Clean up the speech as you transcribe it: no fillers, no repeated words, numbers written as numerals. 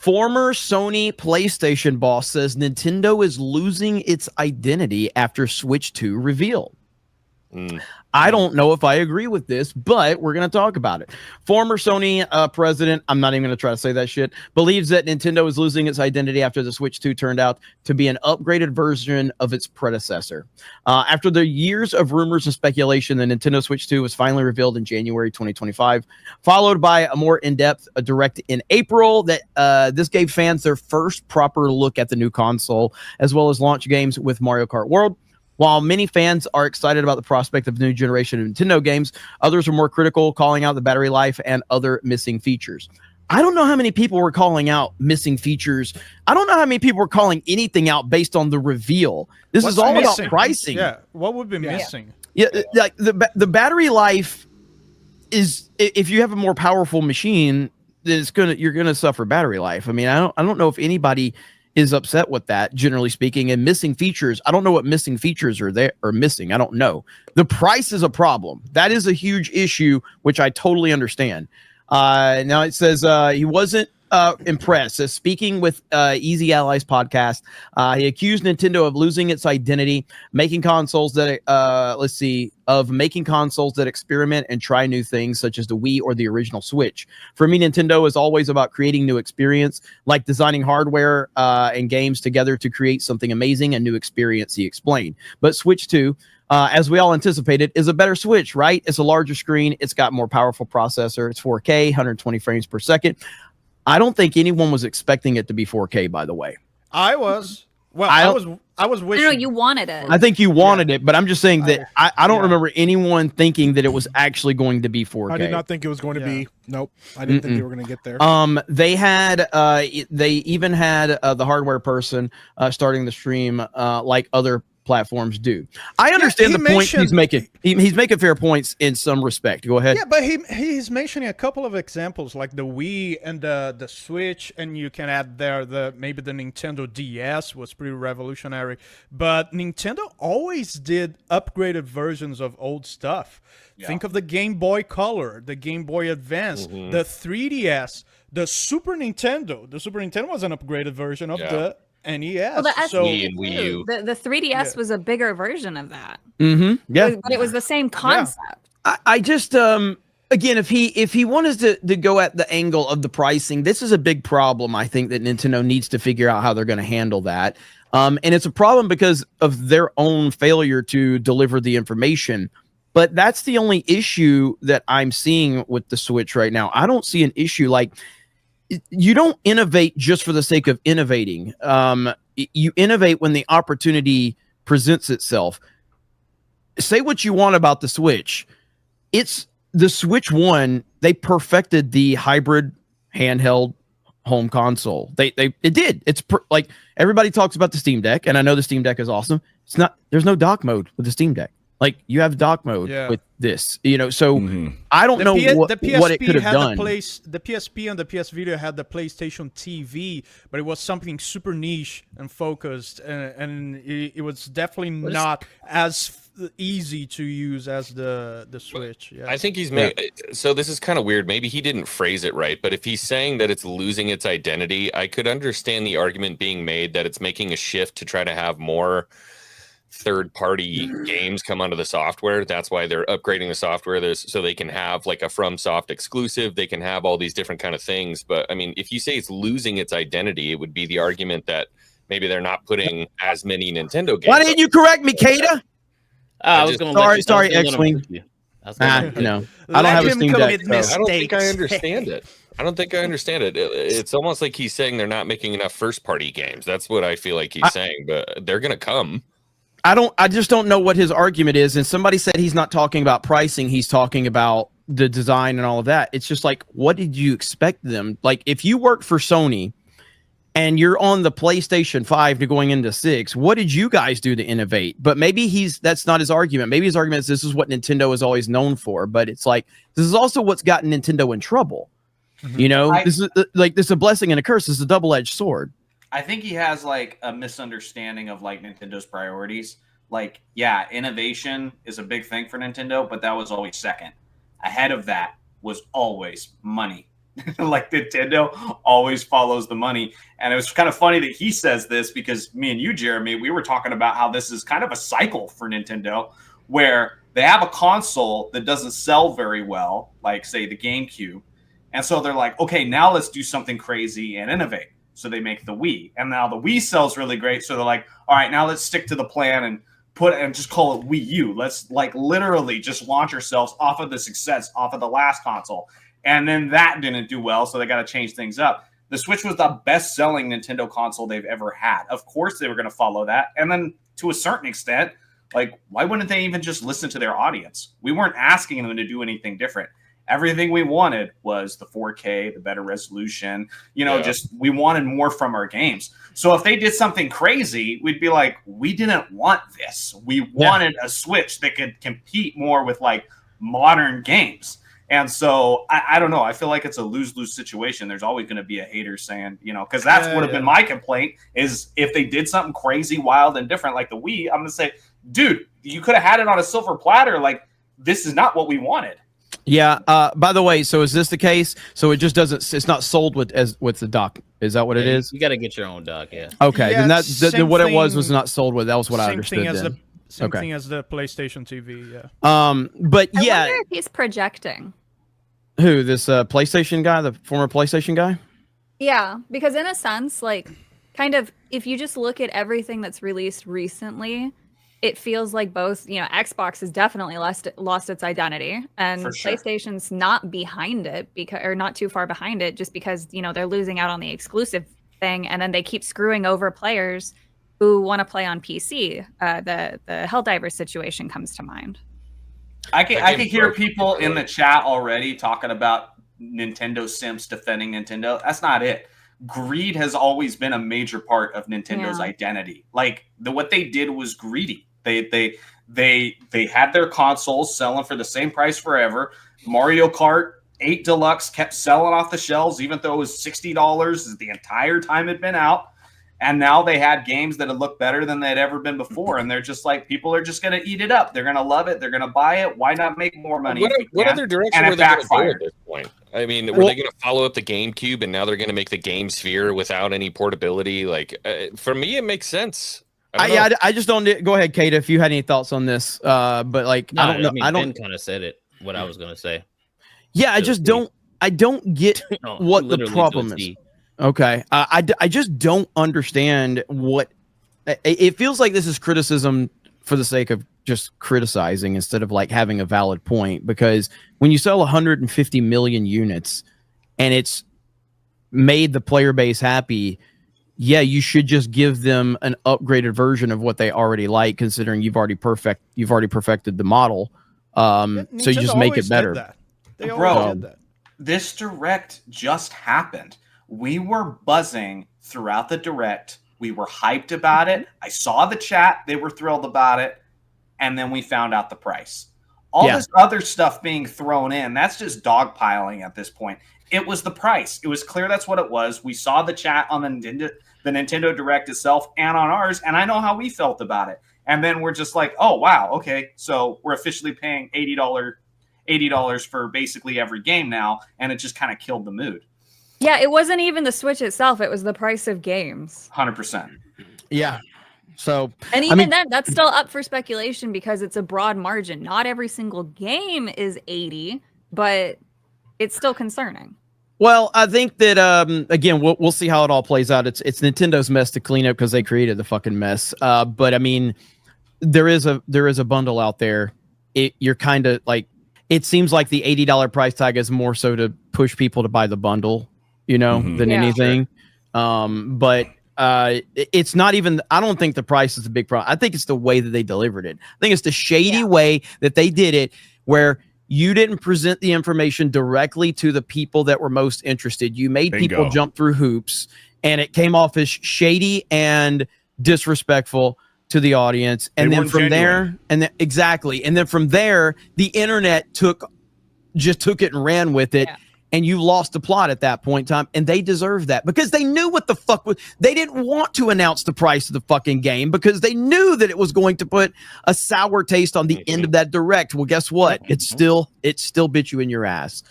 Former Sony PlayStation boss says Nintendo is losing its identity after Switch 2 reveal. I don't know if I agree with this, but we're going to talk about it. Former Sony president, I'm not even going to try to say that shit, believes that Nintendo is losing its identity after the Switch 2 turned out to be an upgraded version of its predecessor. After the years of rumors and speculation, the Nintendo Switch 2 was finally revealed in January 2025, followed by a more in-depth direct in April. That this gave fans their first proper look at the new console, as well as launch games with Mario Kart World. While many fans are excited about the prospect of new generation of Nintendo games, others are more critical, calling out the battery life and other missing features. I don't know how many people were calling out missing features. I don't know how many people were calling anything out based on the reveal. This is all about pricing. Yeah, what would be missing? Yeah, like the battery life is, if you have a more powerful machine, then you're gonna suffer battery life. I mean, I don't know if anybody is upset with that, generally speaking. And missing features, I don't know what missing features are missing. I don't know. The price is a problem. That is a huge issue, which I totally understand. Now it says he wasn't impressed. So speaking with Easy Allies podcast, he accused Nintendo of losing its identity, making consoles that making consoles that experiment and try new things, such as the Wii or the original Switch. For me, Nintendo is always about creating new experience, like designing hardware and games together to create something amazing, a new experience, he explained. But Switch 2, as we all anticipated, is a better Switch, right? It's a larger screen. It's got more powerful processor. It's 4K, 120 frames per second. I don't think anyone was expecting it to be 4K, by the way. I was. Well, I was wishing. No, you wanted it. I think you wanted it, but I'm just saying that I don't remember anyone thinking that it was actually going to be 4K. I did not think it was going to be. Nope. I didn't think they were going to get there. They even had the hardware person starting the stream like other platforms do. I understand the point he's making. He's making fair points in some respect. Go ahead. Yeah, but he's mentioning a couple of examples like the Wii and the Switch, and you can add there maybe the Nintendo DS was pretty revolutionary. But Nintendo always did upgraded versions of old stuff. Yeah. Think of the Game Boy Color, the Game Boy Advance, the 3DS, the Super Nintendo. The Super Nintendo was an upgraded version of the NES. Well, the Wii and Wii U. The 3DS was a bigger version of that. Yeah, but it was the same concept. I just again, if he wanted to go at the angle of the pricing, this is a big problem. I think that Nintendo needs to figure out how they're going to handle that. And it's a problem because of their own failure to deliver the information. But that's the only issue that I'm seeing with the Switch right now. I don't see an issue like. You don't innovate just for the sake of innovating. You innovate when the opportunity presents itself. Say what you want about the Switch. It's the Switch 1. They perfected the hybrid handheld home console. It did. It's like everybody talks about the Steam Deck, and I know the Steam Deck is awesome. It's not. There's no dock mode with the Steam Deck. Like you have dock mode with this, so I don't know what it could have done. The PSP and the PS Vita had the PlayStation TV, but it was something super niche and focused, and it was definitely not as easy to use as the Switch. Yeah. I think he's made. So this is kind of weird. Maybe he didn't phrase it right, but if he's saying that it's losing its identity, I could understand the argument being made that it's making a shift to try to have more third-party games come onto the software. That's why they're upgrading the software so they can have like a FromSoft exclusive. They can have all these different kind of things. But I mean, if you say it's losing its identity, it would be the argument that maybe they're not putting as many Nintendo games. Why didn't you correct me, Kata? I was going to sorry, X-Wing. I don't have a Steam Deck. I don't think I understand it. It's almost like he's saying they're not making enough first-party games. That's what I feel like he's saying. But they're going to come. I just don't know what his argument is. And somebody said he's not talking about pricing. He's talking about the design and all of that. It's just like, what did you expect them? Like, if you work for Sony and you're on the PlayStation 5 to going into 6, what did you guys do to innovate? But maybe that's not his argument. Maybe his argument is this is what Nintendo is always known for. But it's like, this is also what's gotten Nintendo in trouble. This is a blessing and a curse. This is a double-edged sword. I think he has like a misunderstanding of like Nintendo's priorities. Like, yeah, innovation is a big thing for Nintendo, but that was always second. Ahead of that was always money. Like Nintendo always follows the money. And it was kind of funny that he says this because me and you, Jeremy, we were talking about how this is kind of a cycle for Nintendo where they have a console that doesn't sell very well, like say the GameCube. And so they're like, okay, now let's do something crazy and innovate. So they make the Wii. And now the Wii sells really great. So they're like, all right, now let's stick to the plan and just call it Wii U. Let's like literally just launch ourselves off of the success off of the last console. And then that didn't do well, so they got to change things up. The Switch was the best-selling Nintendo console they've ever had. Of course they were going to follow that. And then to a certain extent, like, why wouldn't they even just listen to their audience? We weren't asking them to do anything different. Everything we wanted was the 4K, the better resolution. Just we wanted more from our games. So if they did something crazy, we'd be like, we didn't want this. We wanted a Switch that could compete more with, like, modern games. And so I don't know. I feel like it's a lose-lose situation. There's always going to be a hater saying, because that's would have been my complaint is if they did something crazy, wild, and different like the Wii, I'm going to say, dude, you could have had it on a silver platter. Like, this is not what we wanted. Yeah. By the way, so is this the case? So it just doesn't. It's not sold with the dock. Is that what it is? You got to get your own dock. Yeah. Okay. Yeah, then what it was not sold with. That was what I understood. Same thing as the PlayStation TV. Yeah. But I yeah. wonder if he's projecting. Who, this PlayStation guy, the former PlayStation guy? Yeah, because in a sense, like, kind of, if you just look at everything that's released recently, it feels like both, Xbox has definitely lost its identity, and For sure. PlayStation's not behind it or not too far behind it, just because they're losing out on the exclusive thing, and then they keep screwing over players who want to play on PC. The Helldivers situation comes to mind. I can hear people in the chat already talking about Nintendo simps defending Nintendo. That's not it. Greed has always been a major part of Nintendo's identity. Like what they did was greedy. They had their consoles selling for the same price forever. Mario Kart 8 Deluxe kept selling off the shelves, even though it was $60 the entire time it'd been out. And now they had games that had looked better than they'd ever been before. And they're just like, people are just going to eat it up. They're going to love it. They're going to buy it. Why not make more money? What other direction were they going to go at this point? I mean, were they going to follow up the GameCube and now they're going to make the Game Sphere without any portability? Like, for me, it makes sense. I just don't. Go ahead, Kate, if you had any thoughts on this. But like, No, I don't know. mean, I don't. Ben kind of said it. What I was going to say. Yeah, I just don't. I don't get what the problem is. Okay, I just don't understand what it feels like. This is criticism for the sake of just criticizing instead of like having a valid point. Because when you sell 150 million units and it's made the player base happy, yeah, you should just give them an upgraded version of what they already like, considering you've already perfected the model. So you just make it better. They Bro, always did that. This direct just happened. We were buzzing throughout the direct. We were hyped about it. I saw the chat. They were thrilled about it. And then we found out the price. All this other stuff being thrown in, that's just dogpiling at this point. It was the price. It was clear that's what it was. We saw the chat on the Nintendo Direct itself and on ours, and I know how we felt about it. And then we're just like, oh, wow, okay, so we're officially paying $80 for basically every game now, and it just kind of killed the mood. Yeah, it wasn't even the Switch itself. It was the price of games. 100%. Yeah. So, and even then, that's still up for speculation because it's a broad margin. Not every single game is 80, but it's still concerning. Well, I think that again, we'll see how it all plays out. It's Nintendo's mess to clean up because they created the fucking mess. But I mean, there is a bundle out there. You're kind of like, it seems like the $80 price tag is more so to push people to buy the bundle, than anything. Sure. But it's not even. I don't think the price is a big problem. I think it's the way that they delivered it. I think it's the shady way that they did it, where you didn't present the information directly to the people that were most interested. You made people jump through hoops, and it came off as shady and disrespectful to the audience. And then from there, and then from there, the internet took it and ran with it. Yeah. And you lost the plot at that point in time, and they deserve that because they knew what the fuck was. They didn't want to announce the price of the fucking game because they knew that it was going to put a sour taste on the end of that direct. Well, guess what? It still bit you in your ass.